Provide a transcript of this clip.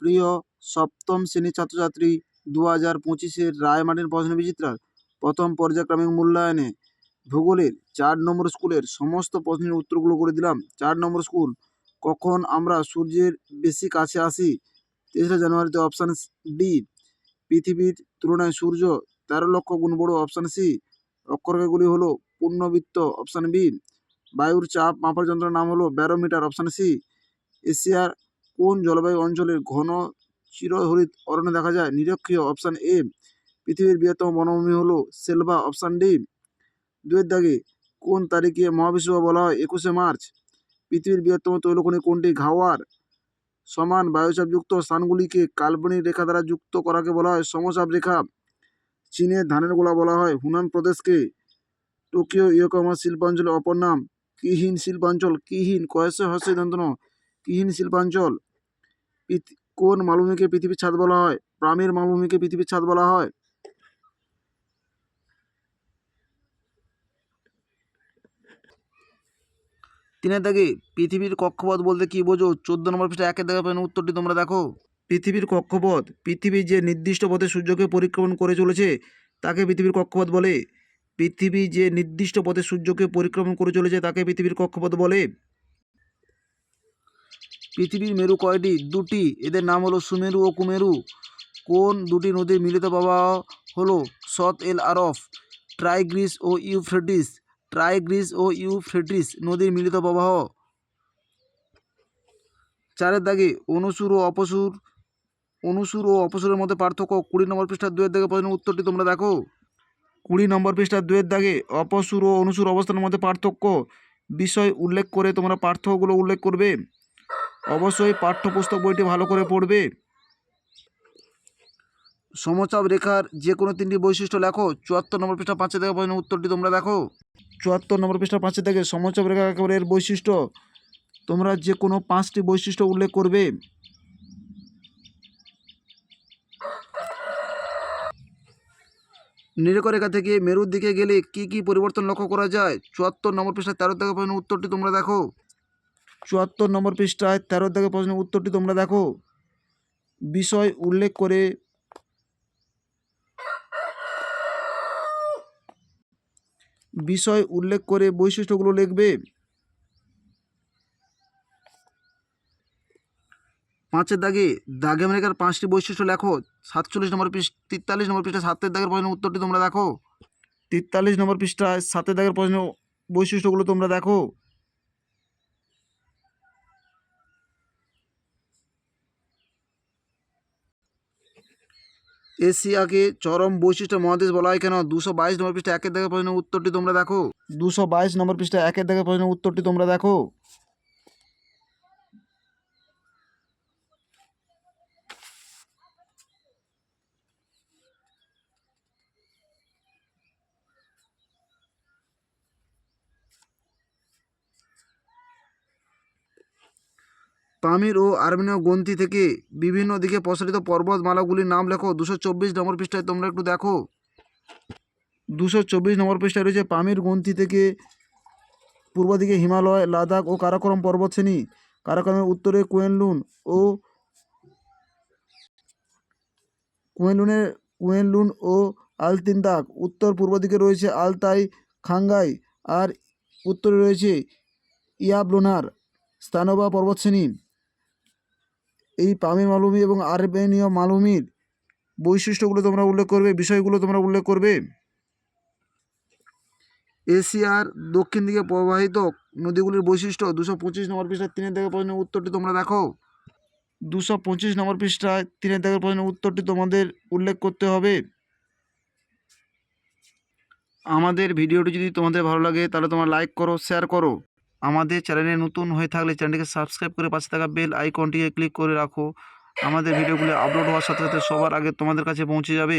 প্রিয় সপ্তম শ্রেণীর ছাত্রছাত্রী, 2025-এর রায়মার্টিন প্রশ্ন বিচিত্রার প্রথম পর্যায়ক্রমিক মূল্যায়নে ভূগোলের 4 নম্বর স্কুলের সমস্ত প্রশ্নের উত্তরগুলো করে দিলাম। 4 নম্বর স্কুল, কখন আমরা সূর্যের বেশি কাছে আসি? 3রা জানুয়ারিতে। Option D. পৃথিবীর তুলনায় সূর্য 13 লক্ষ গুণ বড়। Option C. অক্ষরেখাগুলি হলো পূর্ণবৃত্ত। Option B. বায়ুর চাপ মাপার যন্ত্রের নাম হলো ব্যারোমিটার। Option C. এশিয়ার কোন জলবায়ু অঞ্চলের ঘন চিরহরিৎ অরণ্য দেখা যায়? নিরক্ষীয়। Option A. পৃথিবীর বৃহত্তম বনভূমি হলো সেলভা। Option D. 2-এর দাগে কোন তারিখে মহাবিশ্ব বলা হয়? 21শে মার্চ। পৃথিবীর বৃহত্তম তৈলখনি কোনটি? ঘাওয়ার। সমান বায়ুচাপযুক্ত স্থানগুলিকে কাল্পনিক রেখা দ্বারা যুক্ত করাকে বলা হয় সমচাপ রেখা। চীনের ধানের গোলা বলা হয় হুনান প্রদেশকে। টোকিও ইয়োকোহামা শিল্পাঞ্চলের অপর নাম কিহিন শিল্পাঞ্চল। কিহিন কয়েসে হস্যে দন্তন কিহিন শিল্পাঞ্চল। কোন মালভূমিকে পৃথিবীর ছাদ বলা হয়? পামির মালভূমিকে পৃথিবীর ছাদ বলা হয়। 3-এর দাগে পৃথিবীর কক্ষপথ বলতে কি বোঝো? 14 নম্বর পৃষ্ঠা 1-এর দাগে পাবেন উত্তরটি তোমরা দেখো। পৃথিবীর কক্ষপথ, পৃথিবী যে নির্দিষ্ট পথে সূর্যকে পরিক্রমণ করে চলেছে তাকে পৃথিবীর কক্ষপথ বলে। পৃথিবী যে নির্দিষ্ট পথে সূর্যকে পরিক্রমণ করে চলেছে তাকে পৃথিবীর কক্ষপথ বলে। পৃথিবীর মেরু কয়টি? 2টি। এদের নাম হলো সুমেরু ও কুমেরু। কোন দুটি নদীর মিলিত প্রবাহ হলো সৎ এল আরফ? টাইগ্রিস ও ইউফ্রেটিস। টাইগ্রিস ও ইউফ্রেটিস নদীর মিলিত প্রবাহ। 4-এর দাগে অনুসুর ও অপসুরের মধ্যে পার্থক্য। 20 নম্বর পৃষ্ঠার 2-এর দাগে প্রশ্ন উত্তরটি তোমরা দেখো। 20 নম্বর পৃষ্ঠার 2-এর দাগে অপসুর ও অনুসুর অবস্থানের মধ্যে পার্থক্য বিষয় উল্লেখ করে তোমরা পার্থক্যগুলো উল্লেখ করবে। অবশ্যই পাঠ্যপুস্তক বইটি ভালো করে পড়বে। সমচাপ রেখার যে কোনো 3টি বৈশিষ্ট্য লেখো। 74 নম্বর পৃষ্ঠা 5-এর দাগে প্রশ্ন উত্তরটি তোমরা দেখো। 74 নম্বর পৃষ্ঠা 5-এর দাগে সমচাপ রেখা একেবারে এর বৈশিষ্ট্য তোমরা যে কোনো 5টি বৈশিষ্ট্য উল্লেখ করবে। নিরক্ষরেখা থেকে মেরুর দিকে গেলে কি কি পরিবর্তন লক্ষ্য করা যায়? 74 নম্বর পৃষ্ঠায় 13 দাগে প্রশ্ন উত্তরটি তোমরা দেখো। 74 নম্বর পৃষ্ঠায় 13 দাগে প্রশ্ন উত্তরটি তোমরা দেখো। বিষয় উল্লেখ করে বৈশিষ্ট্যগুলো লিখবে। 5-এর দাগে দাগে রেখার 5টি বৈশিষ্ট্য লেখো। 43 নম্বর পৃষ্ঠা 43 নম্বর পৃষ্ঠা 7-এর দাগের প্রশ্ন উত্তরটি তোমরা দেখো। 43 নম্বর পৃষ্ঠায় 7-এর দাগের প্রশ্ন বৈশিষ্ট্যগুলো তোমরা দেখো। এশিয়াকে চরম বৈশিষ্ট্য মহাদেশ বলা হয় কেন? 222 নম্বর পৃষ্ঠা 1-এর দাগের প্রশ্ন উত্তরটি তোমরা দেখো। 222 নম্বর পৃষ্ঠা 1-এর দাগের প্রশ্ন উত্তরটি তোমরা দেখো। পামির ও আর্মেনীয় গ্রন্থি থেকে বিভিন্ন দিকে প্রসারিত পর্বতমালাগুলির নাম লেখো। 224 নম্বর পৃষ্ঠায় তোমরা একটু দেখো। 224 নম্বর পৃষ্ঠায় রয়েছে পামির গ্রন্থি থেকে পূর্ব দিকে হিমালয়, লাদাখ ও কারাকোরাম পর্বতশ্রেণী। কারাকোরামের উত্তরে কুয়েনলুন ও আলতিনতাক। উত্তর পূর্ব দিকে রয়েছে আলতাই, খাঙ্গাই আর উত্তরে রয়েছে ইয়াবলোনার স্থানবা পর্বতশ্রেণী। এই পামির মালভূমি এবং আর্মেনীয় মালভূমির বৈশিষ্ট্যগুলো তোমরা উল্লেখ করবে, বিষয়গুলো তোমরা উল্লেখ করবে। এশিয়ার দক্ষিণ দিকে প্রবাহিত নদীগুলির বৈশিষ্ট্য। 225 নম্বর পৃষ্ঠায় 3-এর দাগের প্রশ্নের উত্তরটি তোমরা দেখো। 225 নম্বর পৃষ্ঠায় 3-এর দাগের প্রশ্নের উত্তরটি তোমাদের উল্লেখ করতে হবে। আমাদের ভিডিওটি যদি তোমাদের ভালো লাগে তাহলে তোমরা লাইক করো, শেয়ার করো। আমাদের চ্যানেলে নতুন হয়ে থাকলে চ্যানেলটিকে সাবস্ক্রাইব করে পাশে থাকা বেল আইকনটিকে ক্লিক করে রাখো। আমাদের ভিডিওগুলি আপলোড হওয়ার সাথে সাথে সবার আগে তোমাদের কাছে পৌঁছে যাবে।